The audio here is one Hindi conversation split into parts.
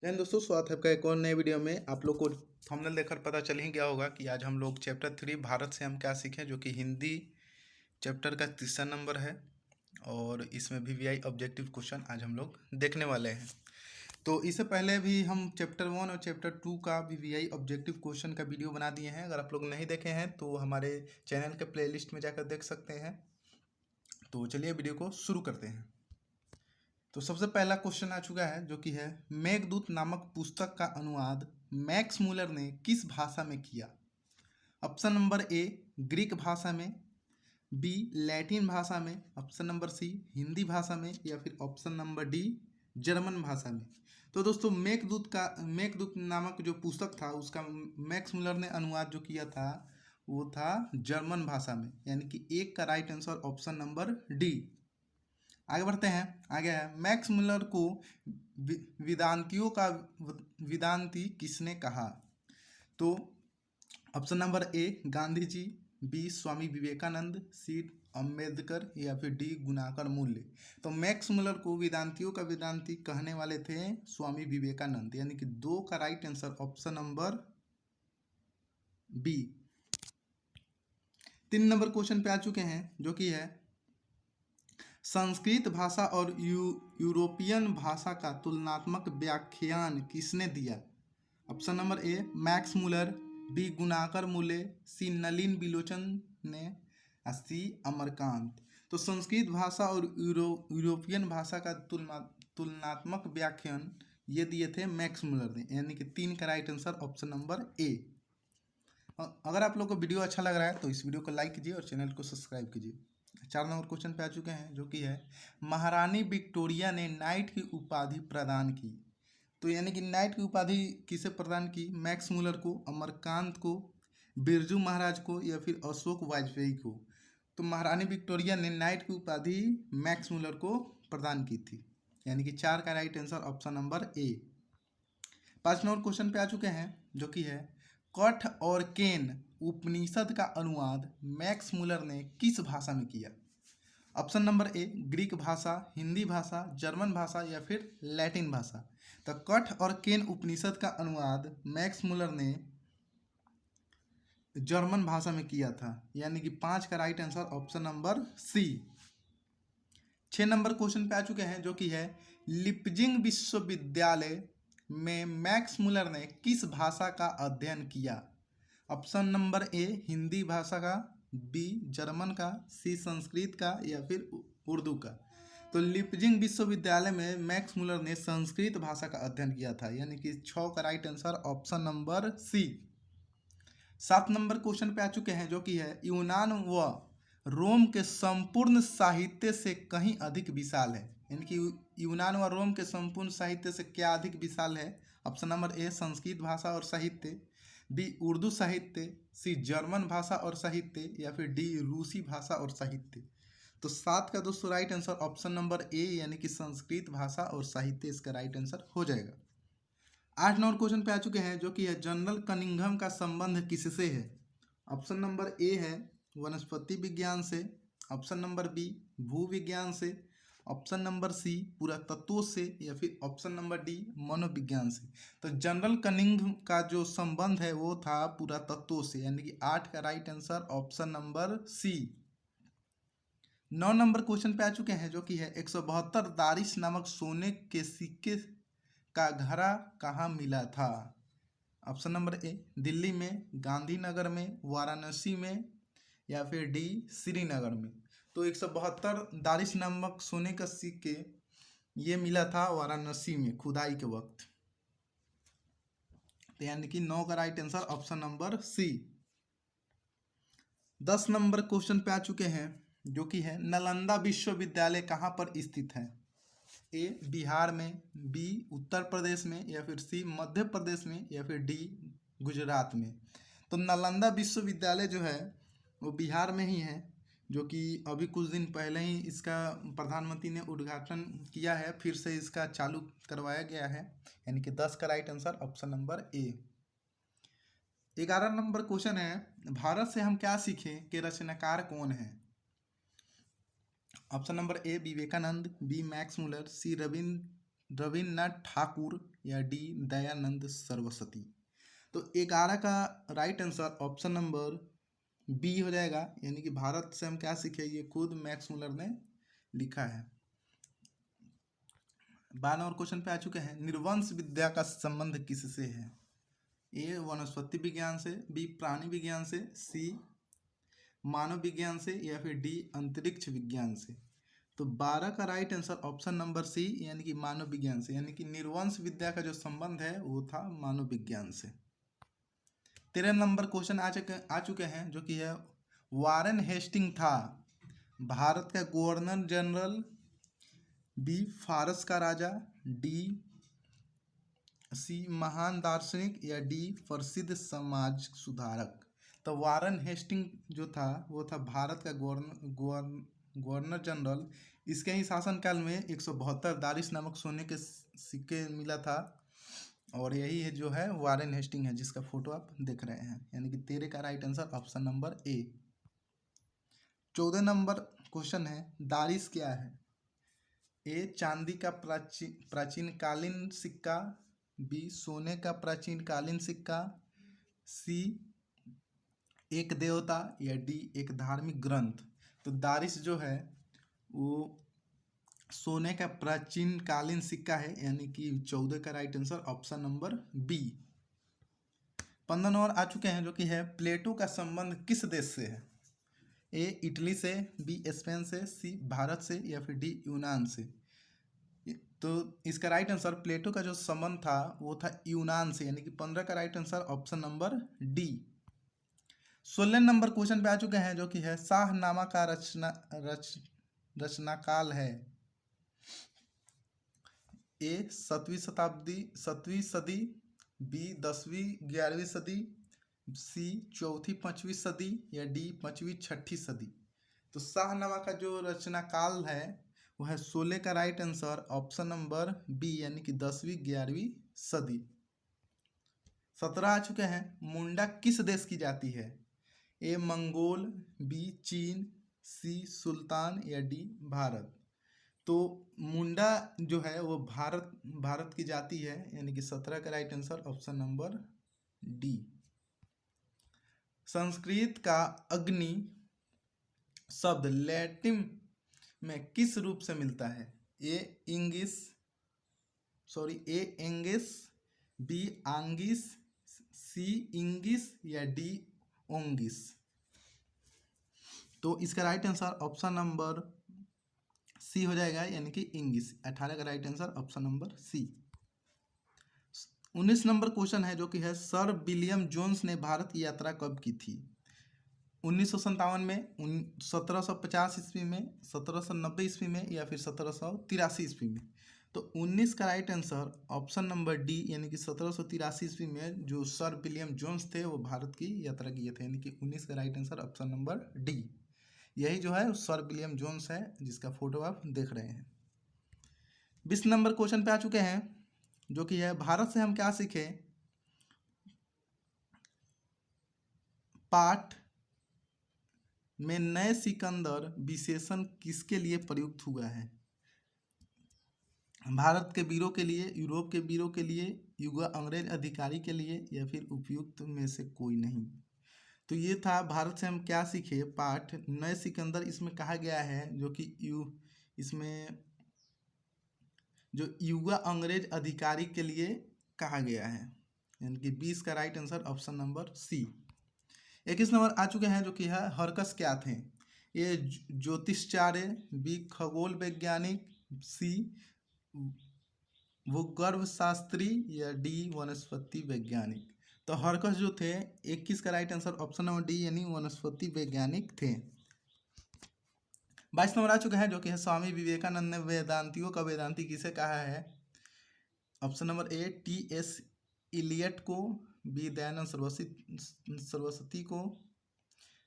एंड दोस्तों, स्वागत है आपका एक और नए वीडियो में। आप लोग को थंबनेल देखकर पता चल ही गया होगा कि आज हम लोग चैप्टर 3 भारत से हम क्या सीखें, जो कि हिंदी चैप्टर का तीसरा नंबर है। और इसमें वीवीआई ऑब्जेक्टिव क्वेश्चन आज हम लोग देखने वाले हैं। तो इससे पहले भी हम चैप्टर 1 और चैप्टर 2 का वीवीआई ऑब्जेक्टिव क्वेश्चन का वीडियो बना दिए हैं। अगर आप लोग नहीं देखे हैं तो हमारे चैनल के प्लेलिस्ट में जाकर देख सकते हैं। तो चलिए वीडियो को शुरू करते हैं। तो सबसे पहला क्वेश्चन आ चुका है, जो कि है मेघदूत नामक पुस्तक का अनुवाद मैक्स मूलर ने किस भाषा में किया। ऑप्शन नंबर ए ग्रीक भाषा में, बी लैटिन भाषा में, ऑप्शन नंबर सी हिंदी भाषा में, या फिर ऑप्शन नंबर डी जर्मन भाषा में। तो दोस्तों, मेघदूत नामक जो पुस्तक था उसका मैक्स मूलर ने अनुवाद जो किया था वो था जर्मन भाषा में, यानी कि एक का right answer option number D. आगे बढ़ते हैं। आगे है मैक्स मूलर को वेदांतियों का वेदांती किसने कहा। तो option number A Gandhi ji, B Swami Vivekananda, C Ambedkar, या फिर डी गुणाकर मूल्य। तो मैक्स मूलर को वेदांतियों का वेदांती कहने वाले थे स्वामी विवेकानंद, यानी कि 2 का right answer option number B. 3 number question पे आ चुके हैं, जो कि है संस्कृत भाषा और यूरोपियन भाषा का तुलनात्मक व्याख्यान किसने दिया। Option number A Max Muller, B Gunakar Mulye, C Nalin बिलोचन ने, सी अमरकांत। तो संस्कृत भाषा और यूरोपियन भाषा का तुलनात्मक व्याख्यान ये दिए थे मैक्स मूलर ने, यानी कि 3 का राइट आंसर ऑप्शन नंबर ए। अगर आप लोग को वीडियो अच्छा लग रहा है तो इस वीडियो को लाइक कीजिए और चैनल को सब्सक्राइब कीजिए। 4 नंबर क्वेश्चन पे आ चुके हैं, जो कि है महारानी विक्टोरिया ने नाइट की उपाधि प्रदान की। तो यानी कि नाइट की उपाधि किसे प्रदान की, मैक्स मूलर को, अमरकांत को, बिरजू महाराज को, या फिर अशोक वाजपेयी को। तो महारानी विक्टोरिया ने नाइट की उपाधि मैक्स मूलर को प्रदान की थी, यानी कि 4 का राइट आंसर ऑप्शन नंबर ए। 5 नंबर क्वेश्चन पे आ चुके हैं, जो कि है कठ और केन उपनिषद का अनुवाद मैक्स मूलर ने किस भाषा में किया। ऑप्शन नंबर ए ग्रीक भाषा, हिंदी भाषा, जर्मन भाषा, या फिर लैटिन भाषा। तो कठ और केन उपनिषद का अनुवाद मैक्स मूलर ने जर्मन भाषा में किया था, यानी कि 5 का right answer option number C. 6 number question पे आ चुके हैं, जो कि है लिपजिंग विश्वविद्यालय में मैक्स मूलर ने किस भाषा का अध्ययन किया। ऑप्शन नंबर ए हिंदी भाषा का, बी जर्मन का, सी संस्कृत का, या फिर उर्दू का। तो लिपजिंग विश्वविद्यालय में मैक्स मूलर ने संस्कृत भाषा का अध्ययन किया था, यानी कि 6 का right answer option number C. 7 number question पे आ चुके हैं, जो कि है यूनान व रोम के संपूर्ण साहित्य से कहीं अधिक विशाल है। यानी कि यूनान व रोम के संपूर्ण साहित्य से क्या अधिक विशाल है। ऑप्शन नंबर ए संस्कृत भाषा और साहित्य, बी उर्दू साहित्य, सी जर्मन भाषा और साहित्य, या फिर डी रूसी भाषा और साहित्य। तो 7 का दोस्तों राइट आंसर ऑप्शन नंबर ए, यानी कि संस्कृत भाषा और साहित्य इसका राइट आंसर हो जाएगा। 8 नंबर क्वेश्चन पे आ चुके हैं, जो कि है जनरल कनिंघम का संबंध किससे है। ऑप्शन नंबर ए है वनस्पति विज्ञान से, ऑप्शन नंबर बी भू विज्ञान से, ऑप्शन नंबर सी पुरातत्व से, या फिर ऑप्शन नंबर डी मनोविज्ञान से। तो जनरल कनिंघम का जो संबंध है वो था पुरातत्व से, यानी कि 8 का right answer option number C. 9 number question पे आ चुके हैं, जो कि है 172 दारिश नामक सोने के सिक्के का घड़ा कहाँ मिला था। ऑप्शन नंबर ए दिल्ली में, गांधीनगर में, वाराणसी में, या फिर डी श्रीनगर में। तो 172 दारिश नामक सोने का सिक्के ये मिला था वाराणसी में खुदाई के वक्त। तो यानी कि 9 का right answer option number C. 10 number question पे आ चुके हैं, जो कि है नालंदा विश्वविद्यालय कहाँ पर स्थित है। ए बिहार में, बी उत्तर प्रदेश में, या फिर सी मध्य प्रदेश में, या फिर डी गुजरात में। तो नालंदा विश्वविद्यालय जो है वो बिहार में ही है, जो कि अभी कुछ दिन पहले ही इसका प्रधानमंत्री ने उद्घाटन किया है, फिर से इसका चालू करवाया गया है, यानी कि 10 का राइट आंसर ऑप्शन नंबर ए। 11 नंबर क्वेश्चन है भारत से हम क्या सीखें के रचनाकार कौन है। Option number A Vivekananda, B Max Muller, C Rabindranath Thakur, या डी दयानंद सरस्वती। तो 11 का right answer option number B हो जाएगा, यानी कि भारत से हम क्या सीखे, ये खुद मैक्स मुलर ने लिखा है। 12 और क्वेश्चन पे आ चुके हैं। निर्वंश विद्या का संबंध किससे है? ए वनस्पति विज्ञान से, बी प्राणी विज्ञान से, सी मानव विज्ञान से, या फिर डी अंतरिक्ष विज्ञान से। तो 12 का right answer option number C, यानी कि मानव विज्ञान से, यानी कि निर्वंश विद्या का जो संबंध है वो था मानव विज्ञान से। 13 नंबर क्वेश्चन आ चुके हैं, जो कि है वारेन हेस्टिंग था भारत का गवर्नर जनरल, बी फारस का राजा, सी महान दार्शनिक, या डी प्रसिद्ध समाज सुधारक। तो वारेन हेस्टिंग जो था वो था भारत का गवर्नर जनरल। इसके ही शासनकाल में 172 दारिश नामक सोने के सिक्के मिला था, और यही है जो है वारेन हेस्टिंग है, जिसका फोटो आप देख रहे हैं। यानी कि 13 का राइट आंसर ऑप्शन नंबर ए। 14 नंबर क्वेश्चन है, दारिश क्या है? ए चांदी का प्राचीन कालीन सिक्का, बी सोने का प्राचीन कालीन सिक्का, सी एक देवता, या डी एक धार्मिक ग्रंथ। तो दारिश जो है वो सोने का प्राचीन कालीन सिक्का है, यानी कि 14 का right answer option number B. 15 number आ चुके हैं, जो कि है प्लेटो का संबंध किस देश से है? ए इटली से, बी स्पेन से, सी भारत से, या फिर डी यूनान से। तो इसका राइट आंसर प्लेटो का जो संबंध था वो था यूनान से, यानी कि 15 का right answer option number D. 16 number question पे आ चुके हैं, जो कि है शाहनामा का रचनाकाल है। ए 7वीं सदी, बी 10वीं 11वीं सदी, सी 4वीं 5वीं सदी, या डी 5वीं 6वीं सदी। तो शाहनामा का जो रचनाकाल है वो है 16 का right answer option number B, यानी कि 10वीं 11वीं सदी। 17 आ चुके हैं, मुंडा किस देश की जाति है? ए मंगोल, बी चीन, सी सुल्तान, या डी भारत। तो मुंडा जो है वो भारत की जाति है, यानी कि 17 का right answer option number D. Sanskrit का अग्नि शब्द लैटिन में किस रूप से मिलता है? ए एंगिस, बी आंगिस, सी इंगिस, या डी ओंगिस। तो इसका right answer option number C हो जाएगा, यानी कि इंग्लिश। 18 का right answer option number C. 19 number question है, जो कि है सर विलियम जोन्स ने भारत की यात्रा कब की थी? 1957 में, 1750 ईस्वी में, 1790 ईस्वी में, या फिर 1783 ईस्वी में। तो 19 का right answer option number D, यानी कि 1783 ईस्वी में जो सर विलियम जोन्स थे वो भारत की यात्रा किए थे, यानी कि 19 का right answer option number D. यही जो है सर विलियम जोन्स है, जिसका फोटो आप देख रहे हैं। 20 नंबर क्वेश्चन पे आ चुके हैं, जो कि है भारत से हम क्या सीखे? पाठ में नए सिकंदर विशेषण किसके लिए प्रयुक्त हुआ है? भारत के वीरों के लिए, यूरोप के वीरों के लिए, युवा अंग्रेज अधिकारी के लिए, या फिर उपयुक्त में से कोई नहीं। तो ये था भारत से हम क्या सीखे पाठ नए सिकंदर। इसमें कहा गया है जो कि इसमें जो युवा अंग्रेज अधिकारी के लिए कहा गया है, यानी कि 20 का right answer option number C. 21 number आ चुके हैं, जो कि है हरकस क्या थे? ए ज्योतिषचार्य, बी खगोल वैज्ञानिक, सी भूगर्भ शास्त्री, या डी वनस्पति वैज्ञानिक। तो हरकस जो थे 21 का right answer option number D, यानी वनस्पति वैज्ञानिक थे। 22 नंबर आ चुके हैं, जो कि है स्वामी विवेकानंद ने वेदांतियों का वेदांती किसे कहा है? Option number A T S. Eliot को, बी दयानंद सरस्वती को,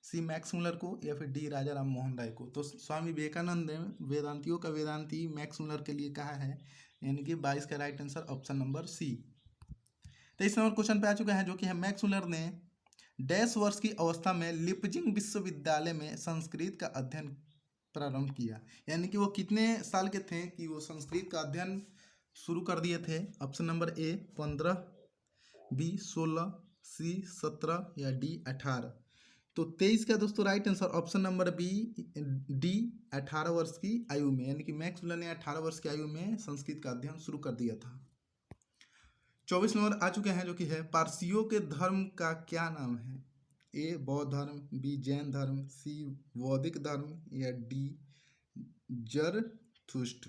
सी मैक्स मुलर को, या फिर डी राजा राम मोहन राय को। तो स्वामी विवेकानंद ने वेदांतियों का वेदांती मैक्स मुलर के लिए कहा है, यानी कि 22 का right answer option number C. 23 number question पे आ चुका है, जो कि है मैक्स मुलर ने डैश वर्ष की अवस्था में लिपजिंग विश्वविद्यालय में संस्कृत का अध्ययन प्रारंभ किया। यानी कि वो कितने साल के थे कि वो संस्कृत का अध्ययन शुरू कर दिए थे? Option number A 15, B 16, C 17 या डी 18। तो 23 का दोस्तों right answer option number B D 18 वर्ष की आयु में, यानी कि मैक्स मुलर ने 18 वर्ष की आयु में संस्कृत का अध्ययन शुरू कर दिया था। 24 नंबर आ चुके हैं जो कि है पारसियों के धर्म का क्या नाम है? ए बौद्ध धर्म, बी जैन धर्म, सी वैदिक धर्म या डी जरथुस्ट।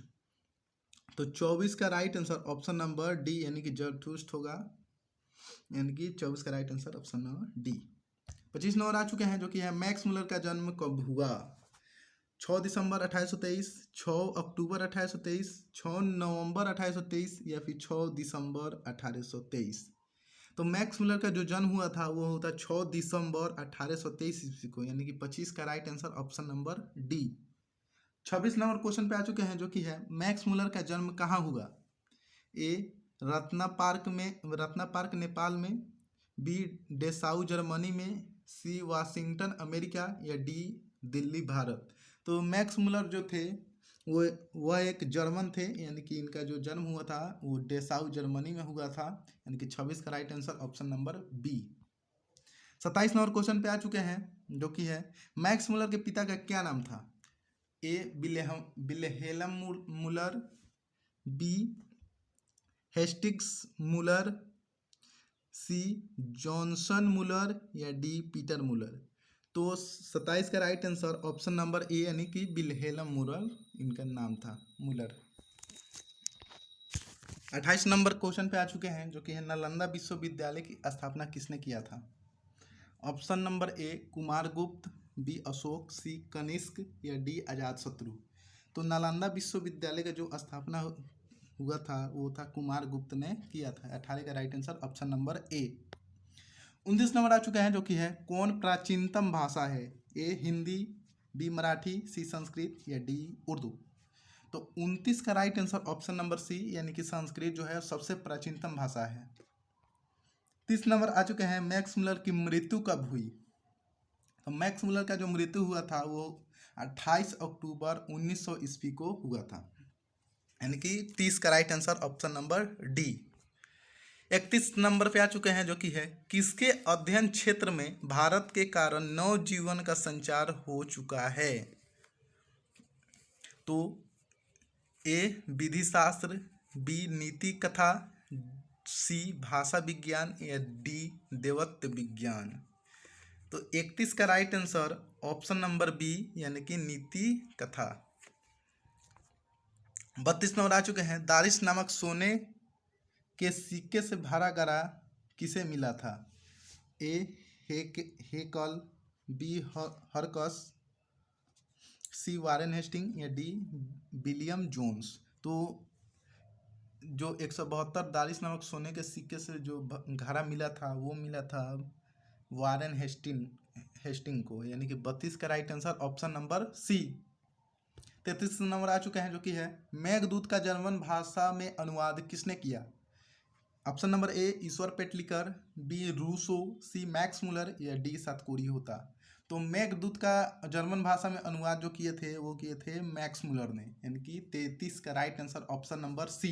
तो 24 का right answer option number D यानी कि जरथुस्ट होगा, यानी कि 24 का right answer option number D. 25 number आ चुके हैं जो कि है मैक्स मुलर का जन्म कब हुआ? 6 दिसंबर 1823, 6 अक्टूबर 1823, 6 नवंबर 1823 या फिर 6 दिसंबर 1823। तो मैक्स मुलर का जो जन्म हुआ था वो होता 6 दिसंबर 1823 ईस्वी को, यानी कि 25 का right answer option number D. 26 number question पे आ चुके हैं जो कि है मैक्स मुलर का जन्म कहाँ हुआ? ए रत्ना पार्क नेपाल में, बी डेसाऊ जर्मनी में, सी वाशिंगटन अमेरिका या डी दिल्ली भारत। तो मैक्स मुलर जो थे वह एक जर्मन थे, यानी कि इनका जो जन्म हुआ था वो डेसाऊ जर्मनी में हुआ था, यानी कि 26 का right answer option number B. 27 number question पे आ चुके हैं जो कि है मैक्स मुलर के पिता का क्या नाम था? ए विल्हेल्म मुलर, बी हेस्टिग्स मुलर, सी जॉनसन मुलर या डी पीटर मुलर। तो 27 का राइट आंसर ऑप्शन नंबर ए यानी कि विल्हेल्म मुलर इनका नाम था, मुलर। 28 नंबर क्वेश्चन पे आ चुके हैं जो कि है नालंदा विश्वविद्यालय की स्थापना किसने किया था? Option number A Kumaragupta, B Ashoka, C Kanishka या डी अजातशत्रु। तो नालंदा विश्वविद्यालय का जो स्थापना हुआ था वो था कुमारगुप्त ने किया था। 18 का right answer option number A. 29 number आ चुका है जो कि है कौन प्राचीनतम भाषा है? A Hindi, B Marathi, C Sanskrit या डी उर्दू। तो 29 का right answer option number C यानी कि संस्कृत जो है सबसे प्राचीनतम भाषा है। 30 नंबर आ चुके हैं मैक्स मुलर की मृत्यु कब हुई? तो मैक्स मुलर का जो मृत्यु हुआ था वो 28 अक्टूबर 1900 ईस्वी को हुआ था, यानी कि 30 का right answer option number D. 31 number पे आ चुके हैं जो कि है किसके अध्ययन क्षेत्र में भारत के कारण नव जीवन का संचार हो चुका है? तो ए विधि शास्त्र, बी नीति कथा, सी भाषा विज्ञान या डी देवत्व विज्ञान। तो 31 का right answer option number B यानी कि नीति कथा। 32 नंबर आ चुके हैं दारिश नामक सोने के सिक्के से भरा गरा किसे मिला था? ए हेकल, बी हरकस, सी वारेन हेस्टिंग या डी विलियम जोन्स। तो जो 172 दारिश नामक सोने के सिक्के से जो घड़ा मिला था वो मिला था वारेन हेस्टिंग को, यानी कि 32 का right answer option number C. 33 number आ चुके हैं जो कि है मेघदूत का जर्मन भाषा में अनुवाद किसने किया? Option number A Ishwar Petlikar, B Rousseau, C Max Muller या डी सातकोरी होता। तो मेघदूत का जर्मन भाषा में अनुवाद जो किए थे मैक्स मुलर ने, यानी कि 33 का right answer option number C.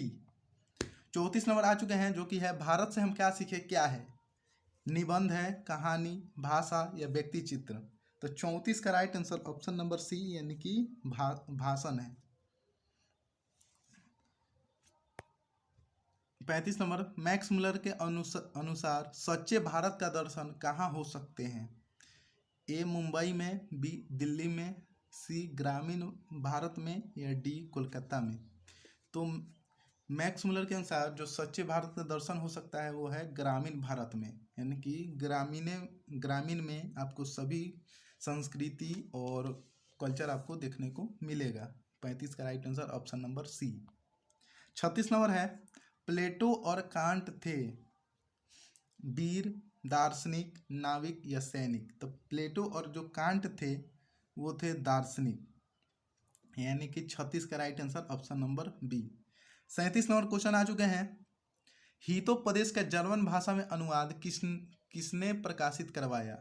34 number आ चुके हैं जो कि है भारत से हम क्या सीखे क्या है? निबंध है, कहानी, भाषा या व्यक्ति चित्र। तो 34 का right answer option number C यानी कि भाषण है। 35 नंबर मैक्स मुलर के अनुसार सच्चे भारत का दर्शन कहाँ हो सकते हैं? ए मुंबई में, बी दिल्ली में, सी ग्रामीण भारत में या डी कोलकाता में। तो मैक्स मुलर के अनुसार जो सच्चे भारत का दर्शन हो सकता है वो है ग्रामीण भारत में, यानी कि ग्रामीण में आपको सभी संस्कृति और कल्चर आपको देखने को मिलेगा। 35 का right answer option number C. 36 number है प्लेटो और कांट थे वीर, दार्शनिक, नाविक या सैनिक। तो प्लेटो और जो कांट थे वो थे दार्शनिक, यानी कि 36 का right answer option number B. 37 number question आ चुके हैं हितोपदेश का जर्मन भाषा में अनुवाद किसने प्रकाशित करवाया?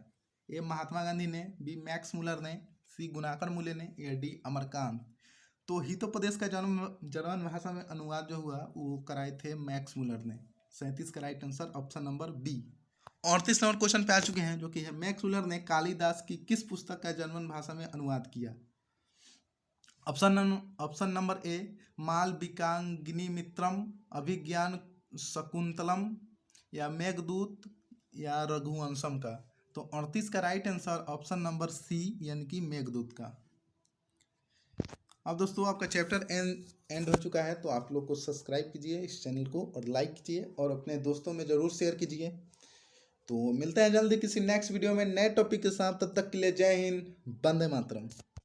ए महात्मा गांधी ने, बी मैक्स मुलर ने, सी गुणाकर मूले ने या डी अमरकांत। तो हितोपदेश का जर्मन भाषा में अनुवाद जो हुआ वो कराए थे मैक्स मुलर ने। 37 का right answer option number B. 38 number question पे आ चुके हैं, जो कि है मैक्स मुलर ने कालिदास की किस पुस्तक का जर्मन भाषा में अनुवाद किया? Option number A Malavikagnimitram, Abhijnana Shakuntalam, या मेघदूत, या रघुवंशम का। तो 38 का right answer option number C यानी कि मेघदूत का। अब दोस्तों आपका चैप्टर एंड हो चुका है, तो आप लोग को सब्सक्राइब कीजिए इस चैनल को और लाइक कीजिए और अपने दोस्तों में ज़रूर शेयर कीजिए। तो मिलते हैं जल्दी किसी नेक्स्ट वीडियो में नए टॉपिक के साथ। तब तक के लिए जय हिंद, वंदे मातरम।